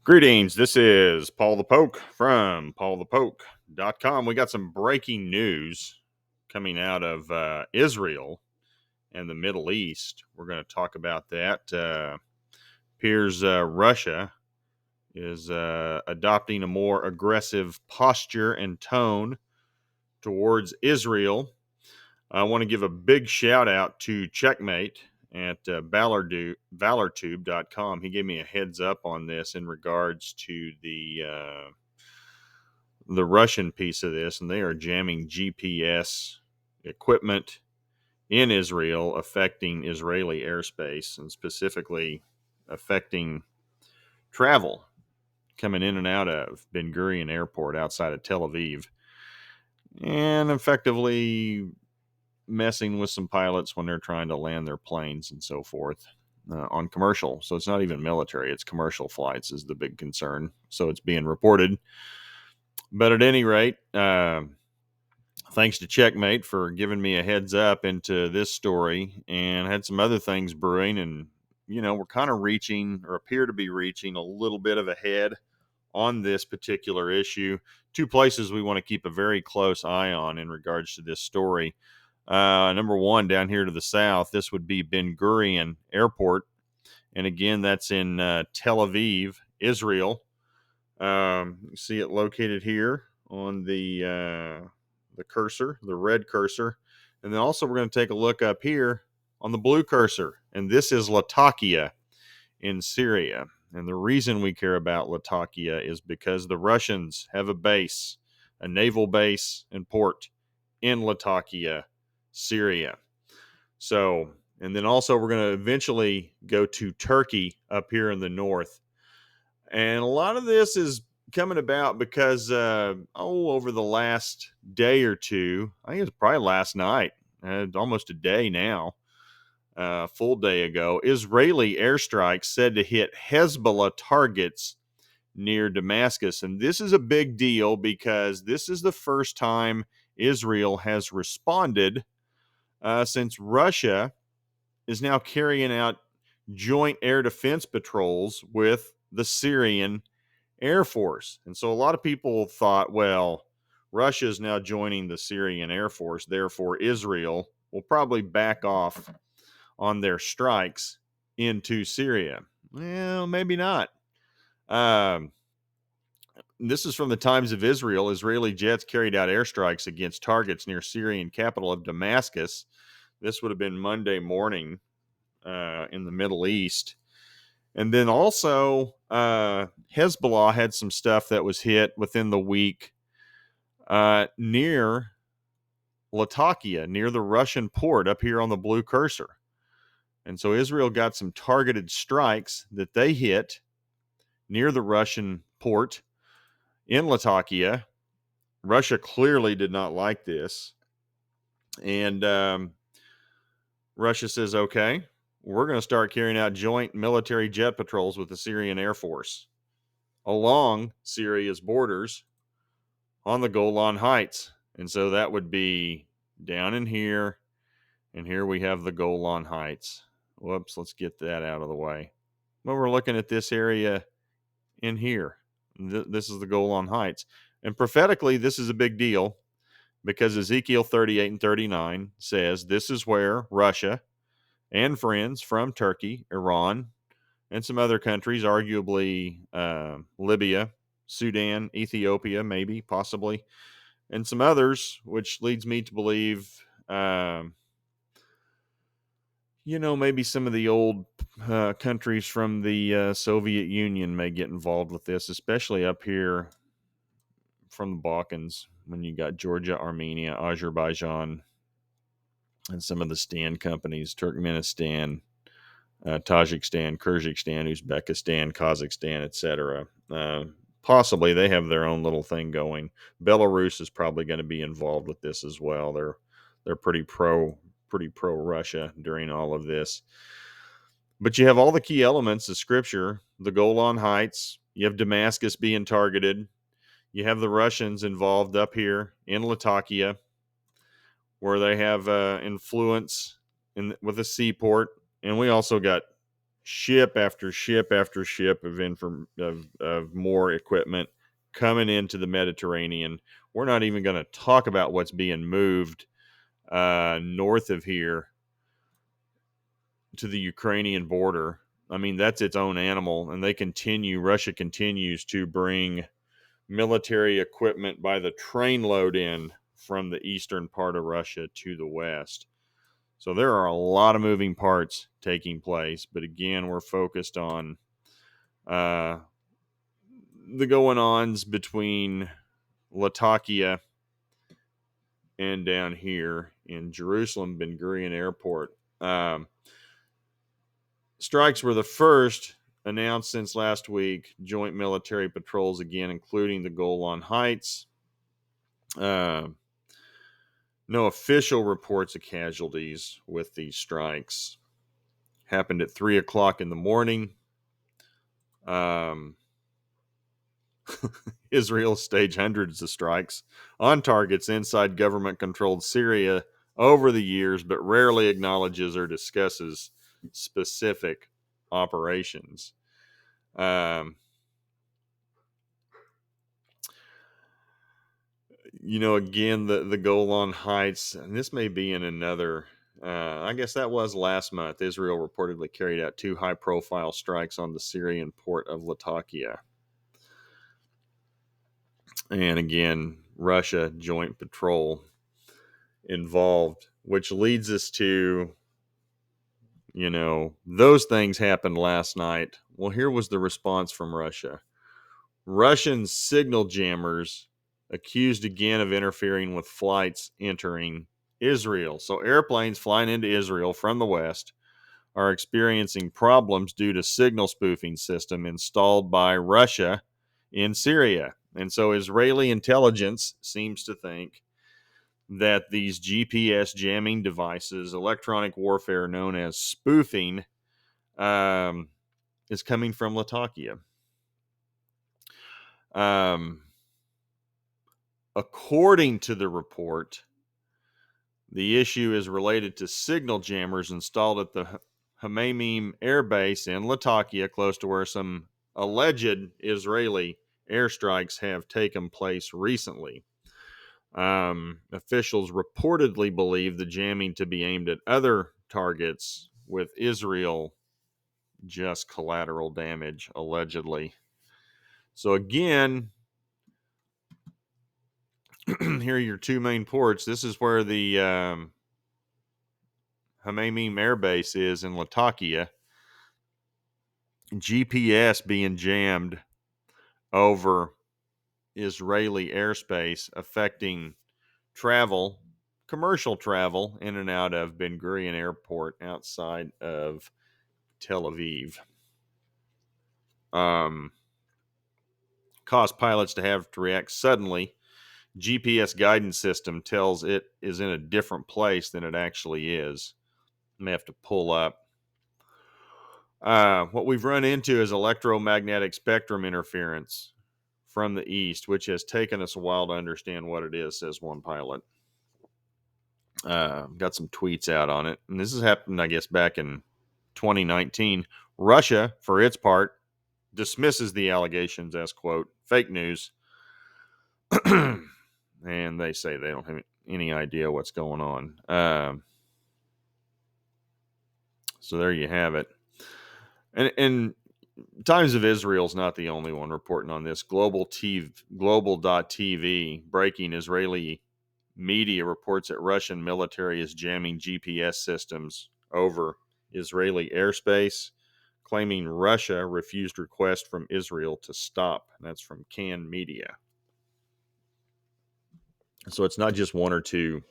Greetings. This is Paul the Poke from paulthepoke.com. We got some breaking news coming out of Israel and the Middle East. We're going to talk about that. Appears Russia is adopting a more aggressive posture and tone towards Israel. I want to give a big shout out to Checkmate at valortube.com. He gave me a heads up on this in regards to the Russian piece of this, and they are jamming GPS equipment in Israel, affecting Israeli airspace, and specifically affecting travel coming in and out of Ben Gurion Airport outside of Tel Aviv, and effectively messing with some pilots when they're trying to land their planes and so forth on commercial. So it's not even military, it's commercial flights is the big concern. So it's being reported. But at any rate, thanks to Checkmate for giving me a heads up into this story, and had some other things brewing. And, we're kind of reaching, or appear to be reaching, a little bit of a head on this particular issue. Two places we want to keep a very close eye on in regards to this story. Number one, down here to the south, this would be Ben Gurion Airport. And again, that's in Tel Aviv, Israel. You see it located here on the cursor, the red cursor. And then also we're going to take a look up here on the blue cursor. And this is Latakia in Syria. And the reason we care about Latakia is because the Russians have a base, a naval base and port in Latakia, Syria. So, and then also we're going to eventually go to Turkey up here in the north. And a lot of this is coming about because, over the last day or two, I think it was probably last night, almost a day now, full day ago, Israeli airstrikes said to hit Hezbollah targets near Damascus. And this is a big deal because this is the first time Israel has responded since Russia is now carrying out joint air defense patrols with the Syrian Air Force. And so a lot of people thought, well, Russia is now joining the Syrian Air Force, therefore Israel will probably back off on their strikes into Syria. Well, maybe not. This is from the Times of Israel. Israeli jets carried out airstrikes against targets near Syrian capital of Damascus. This would have been Monday morning in the Middle East. And then also, Hezbollah had some stuff that was hit within the week near Latakia, near the Russian port up here on the blue cursor. And so Israel got some targeted strikes that they hit near the Russian port in Latakia. Russia clearly did not like this. And Russia says, okay, we're going to start carrying out joint military jet patrols with the Syrian Air Force along Syria's borders on the Golan Heights. And so that would be down in here. And here we have the Golan Heights. Whoops, let's get that out of the way. Well, we're looking at this area in here. This is the Golan Heights. And prophetically, this is a big deal because Ezekiel 38 and 39 says this is where Russia and friends from Turkey, Iran, and some other countries, arguably Libya, Sudan, Ethiopia, maybe, possibly, and some others, which leads me to believe, maybe some of the old countries from the Soviet Union may get involved with this, especially up here from the Balkans when you got Georgia, Armenia, Azerbaijan, and some of the stand companies, Turkmenistan, Tajikistan, Kyrgyzstan, Uzbekistan, Kazakhstan, etc. Possibly they have their own little thing going. Belarus is probably going to be involved with this as well. They're pretty pro Russia during all of this. But you have all the key elements of Scripture: the Golan Heights. You have Damascus being targeted. You have the Russians involved up here in Latakia, where they have influence with a seaport. And we also got ship after ship after ship of more equipment coming into the Mediterranean. We're not even going to talk about what's being moved north of here to the Ukrainian border. I mean, that's its own animal, and Russia continues to bring military equipment by the trainload in from the eastern part of Russia to the west. So there are a lot of moving parts taking place, but again, we're focused on the going-ons between Latakia and down here in Jerusalem, Ben Gurion Airport. Strikes were the first announced since last week. Joint military patrols again, including the Golan Heights. No official reports of casualties with these strikes. Happened at 3 o'clock in the morning. Israel staged hundreds of strikes on targets inside government-controlled Syria over the years, but rarely acknowledges or discusses specific operations. Again, the Golan Heights, and this may be in another, I guess that was last month. Israel reportedly carried out 2 high-profile strikes on the Syrian port of Latakia. And again, Russia joint patrol involved, which leads us to, those things happened last night. Well, here was the response from Russia. Russian signal jammers accused again of interfering with flights entering Israel. So airplanes flying into Israel from the west are experiencing problems due to signal spoofing system installed by Russia in Syria. And so Israeli intelligence seems to think that these GPS jamming devices, electronic warfare known as spoofing, is coming from Latakia. According to the report, the issue is related to signal jammers installed at the Hamamim Air Base in Latakia, close to where some alleged Israeli airstrikes have taken place recently. Officials reportedly believe the jamming to be aimed at other targets, with Israel just collateral damage, allegedly. So again, here are your 2 main ports. This is where the Hamamim Air Base is in Latakia. GPS being jammed over Israeli airspace, affecting travel, commercial travel in and out of Ben Gurion Airport outside of Tel Aviv. Caused pilots to have to react suddenly. GPS guidance system tells it is in a different place than it actually is. I may have to pull up. What we've run into is electromagnetic spectrum interference from the east, which has taken us a while to understand what it is, says one pilot. Got some tweets out on it. And this has happened, I guess, back in 2019. Russia, for its part, dismisses the allegations as, quote, fake news. And they say they don't have any idea what's going on. So there you have it. And Times of Israel is not the only one reporting on this. Global.tv, breaking Israeli media reports that Russian military is jamming GPS systems over Israeli airspace, claiming Russia refused request from Israel to stop. That's from Can Media. So it's not just 1 or 2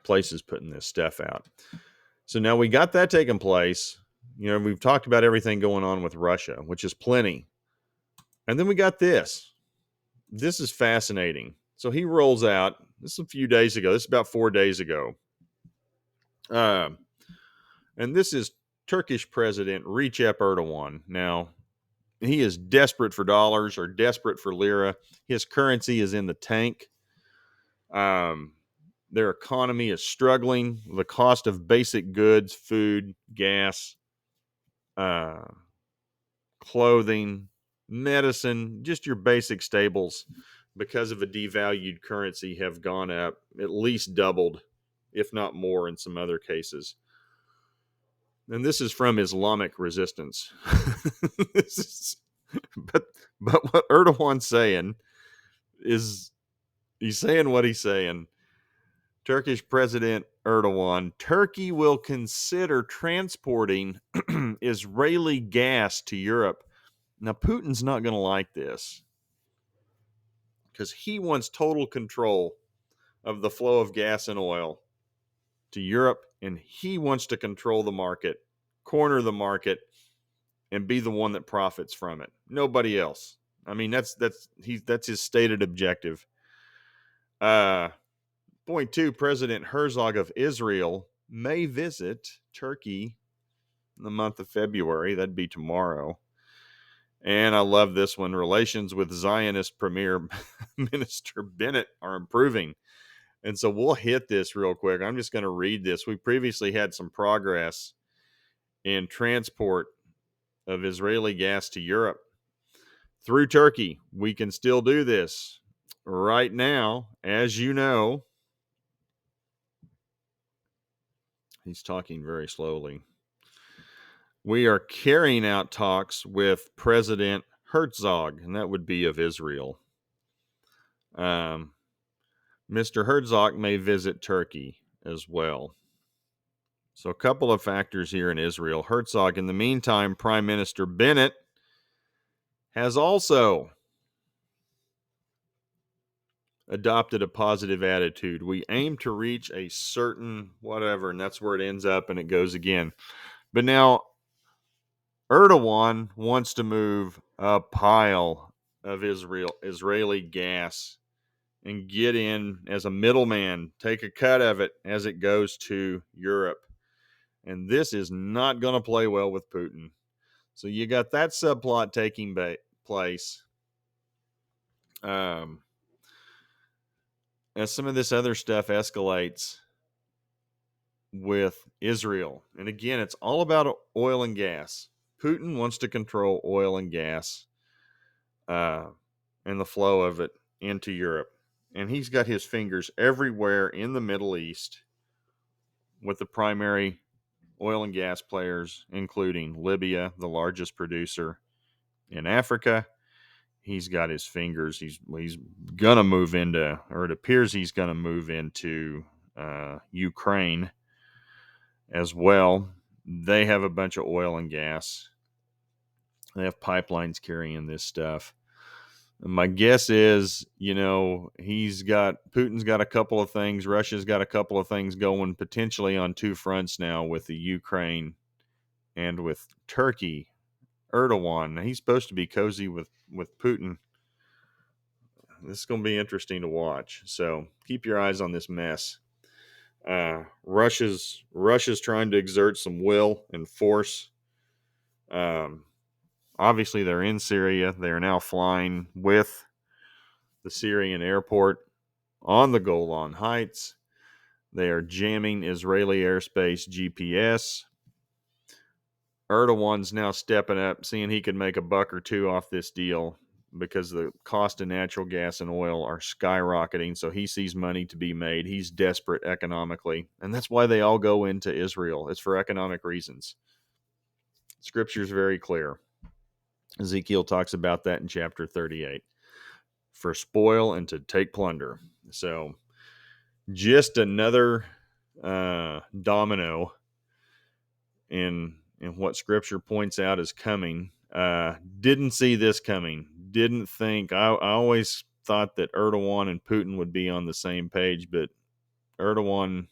places putting this stuff out. So now we got that taking place. We've talked about everything going on with Russia, which is plenty. And then we got this. This is fascinating. So he rolls out, this is a few days ago. This is about 4 days ago. And this is Turkish President Recep Erdogan. Now, he is desperate for dollars or desperate for lira. His currency is in the tank. Their economy is struggling. The cost of basic goods, food, gas, uh, clothing, medicine, just your basic staples, because of a devalued currency, have gone up at least doubled, if not more in some other cases. And this is from Islamic resistance. this is, but what Erdogan's saying is, he's saying what he's saying. Turkish President Erdogan, Turkey will consider transporting Israeli gas to Europe. Now, Putin's not going to like this because he wants total control of the flow of gas and oil to Europe, and he wants to control the market, corner the market, and be the one that profits from it. Nobody else. I mean, that's his stated objective. Point two, President Herzog of Israel may visit Turkey in the month of February. That'd be tomorrow. And I love this one. Relations with Zionist Premier Minister Bennett are improving. And so we'll hit this real quick. I'm just going to read this. We previously had some progress in transport of Israeli gas to Europe through Turkey. We can still do this. Right now, as you know, he's talking very slowly. We are carrying out talks with President Herzog, and that would be of Israel. Mr. Herzog may visit Turkey as well. So a couple of factors here in Israel. Herzog, in the meantime, Prime Minister Bennett has also adopted a positive attitude. We aim to reach a certain whatever, and that's where it ends up, and it goes again. But now Erdogan wants to move a pile of Israeli gas and get in as a middleman, take a cut of it as it goes to Europe. And this is not going to play well with Putin. So you got that subplot taking place. As some of this other stuff escalates with Israel. And again, it's all about oil and gas. Putin wants to control oil and gas and the flow of it into Europe. And he's got his fingers everywhere in the Middle East with the primary oil and gas players, including Libya, the largest producer in Africa. He's got his fingers. He's going to move into, or it appears he's going to move into Ukraine as well. They have a bunch of oil and gas. They have pipelines carrying this stuff. And my guess is, Putin's got a couple of things. Russia's got a couple of things going potentially on two fronts now with the Ukraine and with Turkey. Erdogan, he's supposed to be cozy with Putin. This is going to be interesting to watch. So keep your eyes on this mess. Russia's trying to exert some will and force. Obviously, they're in Syria. They are now flying with the Syrian airport on the Golan Heights. They are jamming Israeli airspace GPS. Erdogan's now stepping up, seeing he could make a buck or two off this deal because the cost of natural gas and oil are skyrocketing. So he sees money to be made. He's desperate economically. And that's why they all go into Israel. It's for economic reasons. Scripture is very clear. Ezekiel talks about that in chapter 38. For spoil and to take plunder. So just another domino in what Scripture points out is coming. Didn't see this coming. Didn't think. I always thought that Erdogan and Putin would be on the same page, but Erdogan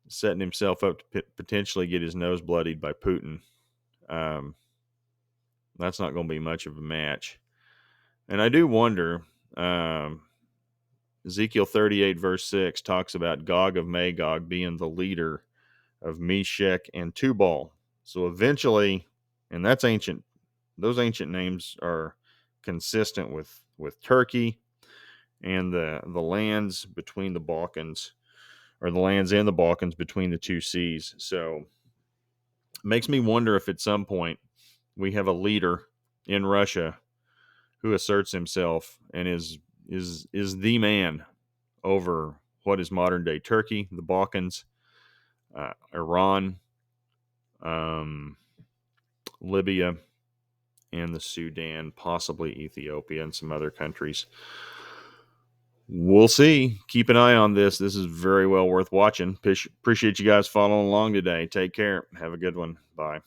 setting himself up to potentially get his nose bloodied by Putin. That's not going to be much of a match. And I do wonder, Ezekiel 38 verse 6 talks about Gog of Magog being the leader of Meshech and Tubal. So eventually, and that's ancient, those ancient names are consistent with Turkey and the lands between the Balkans, or the lands in the Balkans between the two seas. So Makes me wonder if at some point we have a leader in Russia who asserts himself and is the man over what is modern day Turkey, the Balkans, Iran, um, Libya, and the Sudan, possibly Ethiopia and some other countries. We'll see. Keep an eye on this. This is very well worth watching. Appreciate you guys following along today. Take care. Have a good one. Bye.